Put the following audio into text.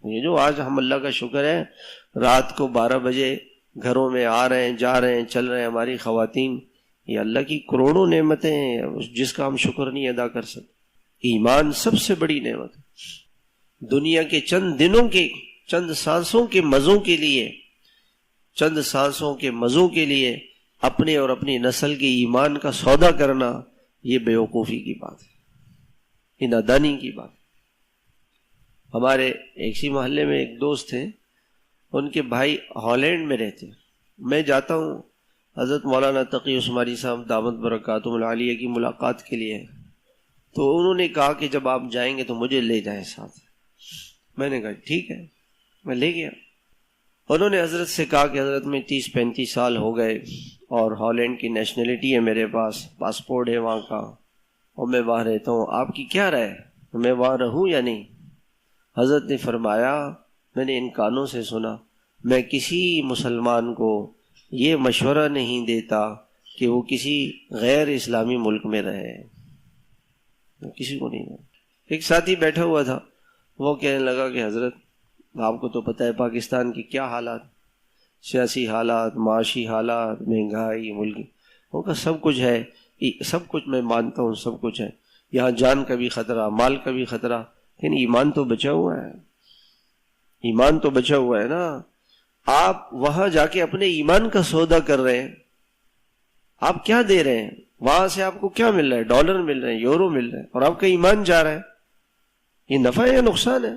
یہ جو آج ہم اللہ کا شکر ہے رات کو 12 بجے گھروں میں آ رہے ہیں، جا رہے ہیں، چل رہے ہیں ہماری خواتین، یہ اللہ کی کروڑوں نعمتیں ہیں جس کا ہم شکر نہیں ادا کر سکتے۔ ایمان سب سے بڑی نعمت ہے۔ دنیا کے چند دنوں کے، چند سانسوں کے مزوں کے لیے، چند سانسوں کے مزوں کے لیے اپنے اور اپنی نسل کے ایمان کا سودا کرنا، یہ بیوقوفی کی بات ہے، یہ نادانی کی بات ہے۔ ہمارے ایک ہی محلے میں ایک دوست تھے، ان کے بھائی ہالینڈ میں رہتے، میں جاتا ہوں حضرت مولانا تقی عثمانی صاحب دامت برکاتہم العالیہ کی ملاقات کے لیے، تو انہوں نے کہا کہ جب آپ جائیں گے تو مجھے لے جائیں ساتھ۔ میں نے کہا ٹھیک ہے، میں لے گیا۔ انہوں نے حضرت سے کہا کہ حضرت میں 30-35 سال ہو گئے اور ہالینڈ کی نیشنلٹی ہے میرے پاس، پاسپورٹ ہے وہاں کا، اور میں وہاں رہتا ہوں، آپ کی کیا رائے ہے، میں وہاں رہوں یا نہیں؟ حضرت نے فرمایا، میں نے ان کانوں سے سنا، میں کسی مسلمان کو یہ مشورہ نہیں دیتا کہ وہ کسی غیر اسلامی ملک میں رہے، کسی کو نہیں دیتا۔ ایک ساتھی بیٹھا ہوا تھا، وہ کہنے لگا کہ حضرت آپ کو تو پتہ ہے پاکستان کی کیا حالات، سیاسی حالات، معاشی حالات، مہنگائی، ملکی، وہ کا سب کچھ ہے، سب کچھ میں مانتا ہوں، سب کچھ ہے، یہاں جان کا بھی خطرہ، مال کا بھی خطرہ، لیکن ایمان تو بچا ہوا ہے، ایمان تو بچا ہوا ہے نا۔ آپ وہاں جا کے اپنے ایمان کا سودا کر رہے ہیں، آپ کیا دے رہے ہیں وہاں سے؟ آپ کو کیا مل رہا ہے؟ ڈالر مل رہے ہیں، یورو مل رہے ہیں، اور آپ کا ایمان جا رہا ہے، یہ نفع ہے یا نقصان ہے؟